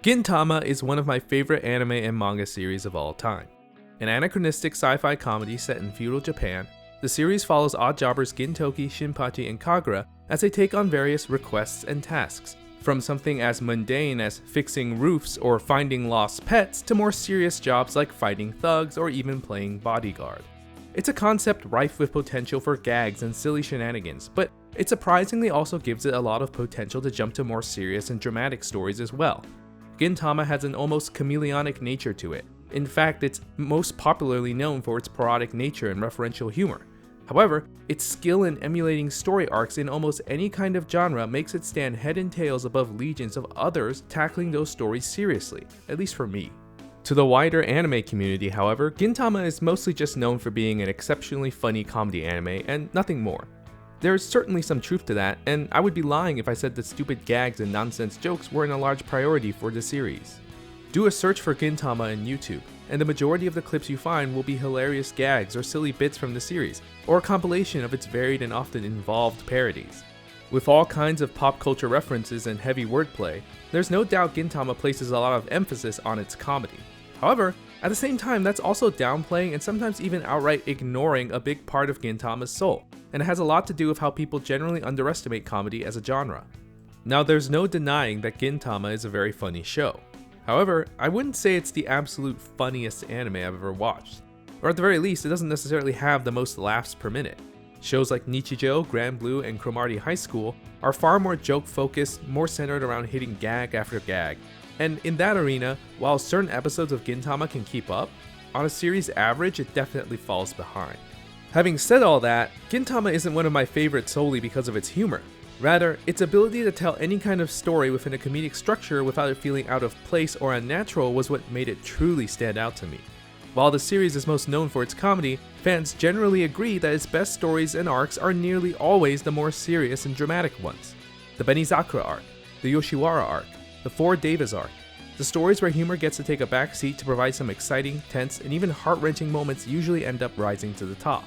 Gintama is one of my favorite anime and manga series of all time. An anachronistic sci-fi comedy set in feudal Japan, the series follows odd jobbers Gintoki, Shinpachi, and Kagura as they take on various requests and tasks, from something as mundane as fixing roofs or finding lost pets to more serious jobs like fighting thugs or even playing bodyguard. It's a concept rife with potential for gags and silly shenanigans, but it surprisingly also gives it a lot of potential to jump to more serious and dramatic stories as well. Gintama has an almost chameleonic nature to it. In fact, it's most popularly known for its parodic nature and referential humor. However, its skill in emulating story arcs in almost any kind of genre makes it stand head and tails above legions of others tackling those stories seriously, at least for me. To the wider anime community, however, Gintama is mostly just known for being an exceptionally funny comedy anime and nothing more. There is certainly some truth to that, and I would be lying if I said that stupid gags and nonsense jokes weren't a large priority for the series. Do a search for Gintama on YouTube, and the majority of the clips you find will be hilarious gags or silly bits from the series, or a compilation of its varied and often involved parodies. With all kinds of pop culture references and heavy wordplay, there's no doubt Gintama places a lot of emphasis on its comedy. However, at the same time, that's also downplaying and sometimes even outright ignoring a big part of Gintama's soul, and it has a lot to do with how people generally underestimate comedy as a genre. Now, there's no denying that Gintama is a very funny show. However, I wouldn't say it's the absolute funniest anime I've ever watched, or at the very least, it doesn't necessarily have the most laughs per minute. Shows like Nichijou, Grand Blue, and Cromartie High School are far more joke-focused, more centered around hitting gag after gag, and in that arena, while certain episodes of Gintama can keep up, on a series average it definitely falls behind. Having said all that, Gintama isn't one of my favorites solely because of its humor. Rather, its ability to tell any kind of story within a comedic structure without it feeling out of place or unnatural was what made it truly stand out to me. While the series is most known for its comedy, fans generally agree that its best stories and arcs are nearly always the more serious and dramatic ones. The Benizakura arc, the Yoshiwara arc, the Four Devas arc, the stories where humor gets to take a back seat to provide some exciting, tense, and even heart-wrenching moments usually end up rising to the top.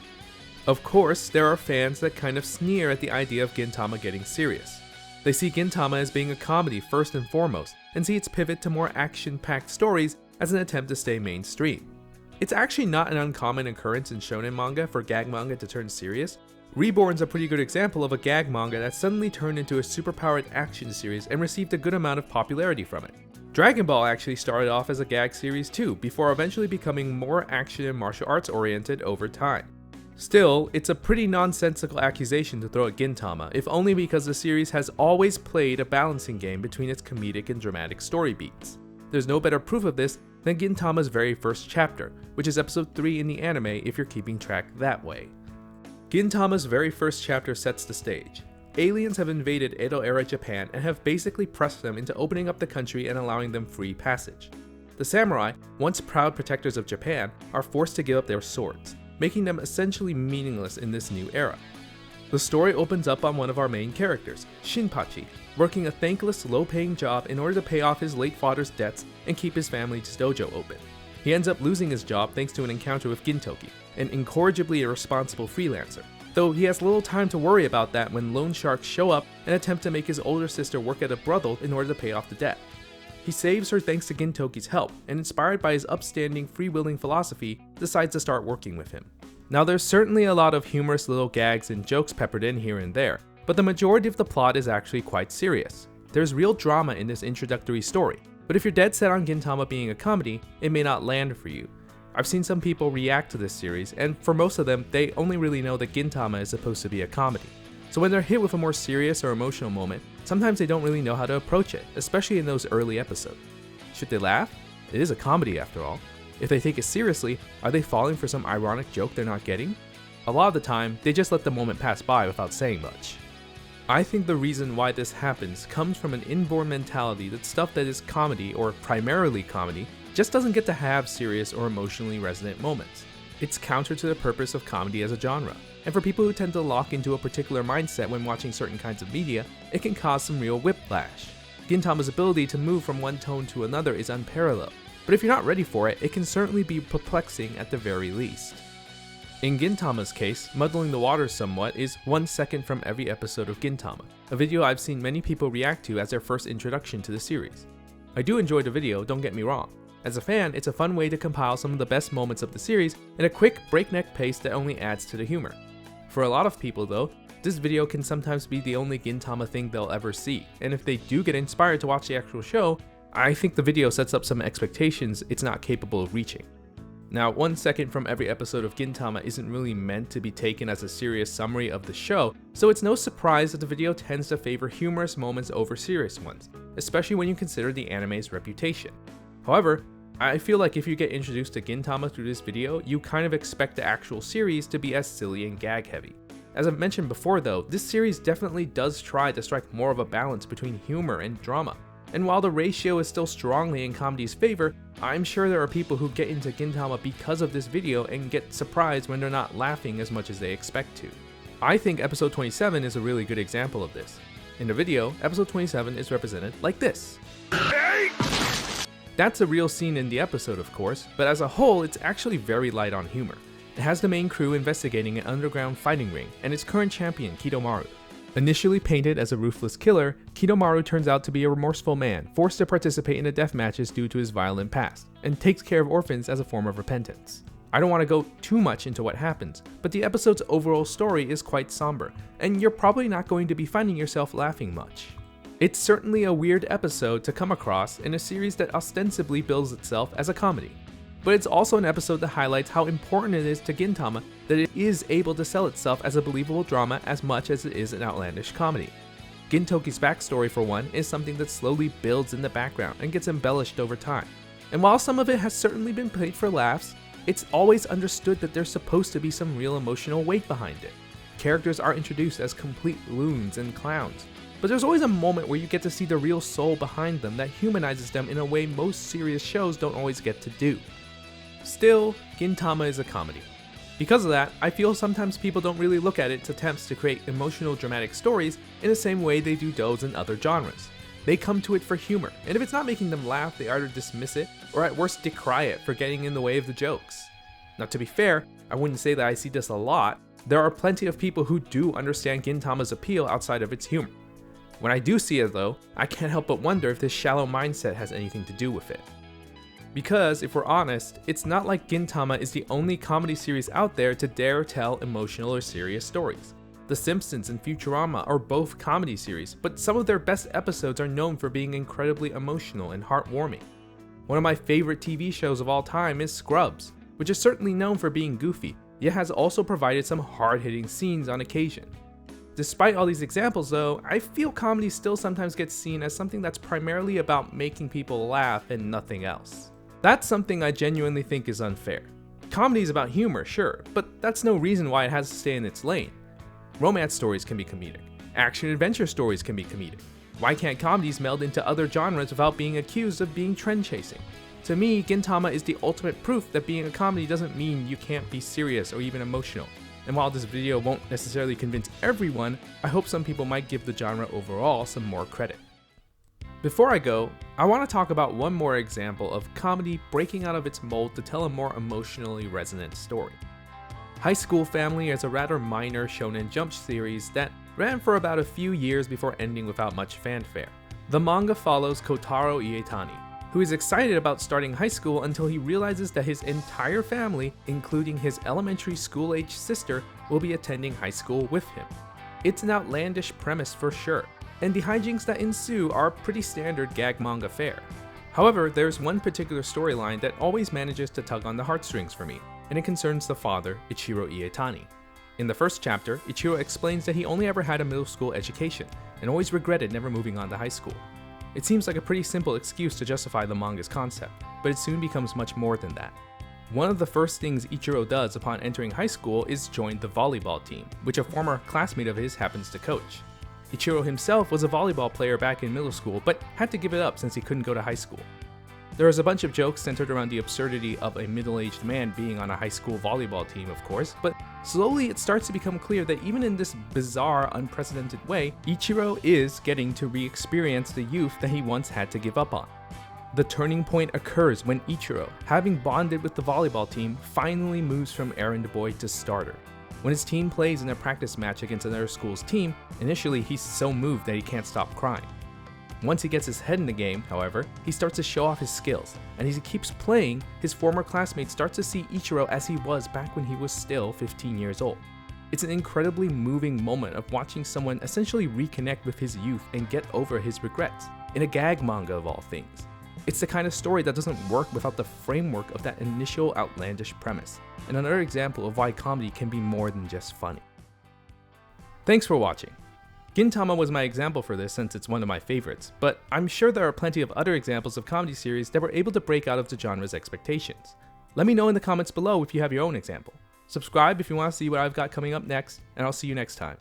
Of course, there are fans that kind of sneer at the idea of Gintama getting serious. They see Gintama as being a comedy first and foremost, and see its pivot to more action-packed stories as an attempt to stay mainstream. It's actually not an uncommon occurrence in shonen manga for gag manga to turn serious. Reborn's a pretty good example of a gag manga that suddenly turned into a superpowered action series and received a good amount of popularity from it. Dragon Ball actually started off as a gag series too, before eventually becoming more action and martial arts oriented over time. Still, it's a pretty nonsensical accusation to throw at Gintama, if only because the series has always played a balancing game between its comedic and dramatic story beats. There's no better proof of this than Gintama's very first chapter, which is episode 3 in the anime if you're keeping track that way. Gintama's very first chapter sets the stage. Aliens have invaded Edo-era Japan and have basically pressed them into opening up the country and allowing them free passage. The samurai, once proud protectors of Japan, are forced to give up their swords, making them essentially meaningless in this new era. The story opens up on one of our main characters, Shinpachi, working a thankless, low-paying job in order to pay off his late father's debts and keep his family's dojo open. He ends up losing his job thanks to an encounter with Gintoki, an incorrigibly irresponsible freelancer, though he has little time to worry about that when loan sharks show up and attempt to make his older sister work at a brothel in order to pay off the debt. He saves her thanks to Gintoki's help, and inspired by his upstanding, free-willing philosophy, decides to start working with him. Now, there's certainly a lot of humorous little gags and jokes peppered in here and there, but the majority of the plot is actually quite serious. There's real drama in this introductory story, but if you're dead set on Gintama being a comedy, it may not land for you. I've seen some people react to this series, and for most of them, they only really know that Gintama is supposed to be a comedy. So when they're hit with a more serious or emotional moment, sometimes they don't really know how to approach it, especially in those early episodes. Should they laugh? It is a comedy after all. If they take it seriously, are they falling for some ironic joke they're not getting? A lot of the time, they just let the moment pass by without saying much. I think the reason why this happens comes from an inborn mentality that stuff that is comedy, or primarily comedy, just doesn't get to have serious or emotionally resonant moments. It's counter to the purpose of comedy as a genre, and for people who tend to lock into a particular mindset when watching certain kinds of media, it can cause some real whiplash. Gintama's ability to move from one tone to another is unparalleled, but if you're not ready for it, it can certainly be perplexing at the very least. In Gintama's case, muddling the waters somewhat is 1 second from every episode of Gintama, a video I've seen many people react to as their first introduction to the series. I do enjoy the video, don't get me wrong. As a fan, it's a fun way to compile some of the best moments of the series in a quick, breakneck pace that only adds to the humor. For a lot of people though, this video can sometimes be the only Gintama thing they'll ever see, and if they do get inspired to watch the actual show, I think the video sets up some expectations it's not capable of reaching. Now, 1 second from every episode of Gintama isn't really meant to be taken as a serious summary of the show, so it's no surprise that the video tends to favor humorous moments over serious ones, especially when you consider the anime's reputation. However, I feel like if you get introduced to Gintama through this video, you kind of expect the actual series to be as silly and gag heavy. As I've mentioned before though, this series definitely does try to strike more of a balance between humor and drama. And while the ratio is still strongly in comedy's favor, I'm sure there are people who get into Gintama because of this video and get surprised when they're not laughing as much as they expect to. I think episode 27 is a really good example of this. In the video, episode 27 is represented like this. That's a real scene in the episode, of course, but as a whole, it's actually very light on humor. It has the main crew investigating an underground fighting ring and its current champion, Kidomaru. Initially painted as a ruthless killer, Kidomaru turns out to be a remorseful man, forced to participate in the death matches due to his violent past, and takes care of orphans as a form of repentance. I don't want to go too much into what happens, but the episode's overall story is quite somber, and you're probably not going to be finding yourself laughing much. It's certainly a weird episode to come across in a series that ostensibly bills itself as a comedy. But it's also an episode that highlights how important it is to Gintama that it is able to sell itself as a believable drama as much as it is an outlandish comedy. Gintoki's backstory, for one, is something that slowly builds in the background and gets embellished over time. And while some of it has certainly been played for laughs, it's always understood that there's supposed to be some real emotional weight behind it. Characters are introduced as complete loons and clowns, but there's always a moment where you get to see the real soul behind them that humanizes them in a way most serious shows don't always get to do. Still, Gintama is a comedy. Because of that, I feel sometimes people don't really look at its attempts to create emotional dramatic stories in the same way they do those in other genres. They come to it for humor, and if it's not making them laugh, they either dismiss it or at worst decry it for getting in the way of the jokes. Now, to be fair, I wouldn't say that I see this a lot. There are plenty of people who do understand Gintama's appeal outside of its humor. When I do see it though, I can't help but wonder if this shallow mindset has anything to do with it. Because, if we're honest, it's not like Gintama is the only comedy series out there to dare tell emotional or serious stories. The Simpsons and Futurama are both comedy series, but some of their best episodes are known for being incredibly emotional and heartwarming. One of my favorite TV shows of all time is Scrubs, which is certainly known for being goofy, yet has also provided some hard-hitting scenes on occasion. Despite all these examples though, I feel comedy still sometimes gets seen as something that's primarily about making people laugh and nothing else. That's something I genuinely think is unfair. Comedy is about humor, sure, but that's no reason why it has to stay in its lane. Romance stories can be comedic. Action-adventure stories can be comedic. Why can't comedies meld into other genres without being accused of being trend-chasing? To me, Gintama is the ultimate proof that being a comedy doesn't mean you can't be serious or even emotional. And while this video won't necessarily convince everyone, I hope some people might give the genre overall some more credit. Before I go, I want to talk about one more example of comedy breaking out of its mold to tell a more emotionally resonant story. High School Family is a rather minor Shonen Jump series that ran for about a few years before ending without much fanfare. The manga follows Kotaro Ietani, who is excited about starting high school until he realizes that his entire family, including his elementary school-age sister, will be attending high school with him. It's an outlandish premise for sure, and the hijinks that ensue are pretty standard gag manga fare. However, there's one particular storyline that always manages to tug on the heartstrings for me, and it concerns the father, Ichiro Ietani. In the first chapter, Ichiro explains that he only ever had a middle school education, and always regretted never moving on to high school. It seems like a pretty simple excuse to justify the manga's concept, but it soon becomes much more than that. One of the first things Ichiro does upon entering high school is join the volleyball team, which a former classmate of his happens to coach. Ichiro himself was a volleyball player back in middle school, but had to give it up since he couldn't go to high school. There is a bunch of jokes centered around the absurdity of a middle-aged man being on a high school volleyball team, of course, but slowly it starts to become clear that even in this bizarre, unprecedented way, Ichiro is getting to re-experience the youth that he once had to give up on. The turning point occurs when Ichiro, having bonded with the volleyball team, finally moves from errand boy to starter. When his team plays in a practice match against another school's team, initially he's so moved that he can't stop crying. Once he gets his head in the game, however, he starts to show off his skills, and as he keeps playing, his former classmates start to see Ichiro as he was back when he was still 15 years old. It's an incredibly moving moment of watching someone essentially reconnect with his youth and get over his regrets, in a gag manga of all things. It's the kind of story that doesn't work without the framework of that initial outlandish premise, and another example of why comedy can be more than just funny. Thanks for watching. Gintama was my example for this since it's one of my favorites, but I'm sure there are plenty of other examples of comedy series that were able to break out of the genre's expectations. Let me know in the comments below if you have your own example. Subscribe if you want to see what I've got coming up next, and I'll see you next time.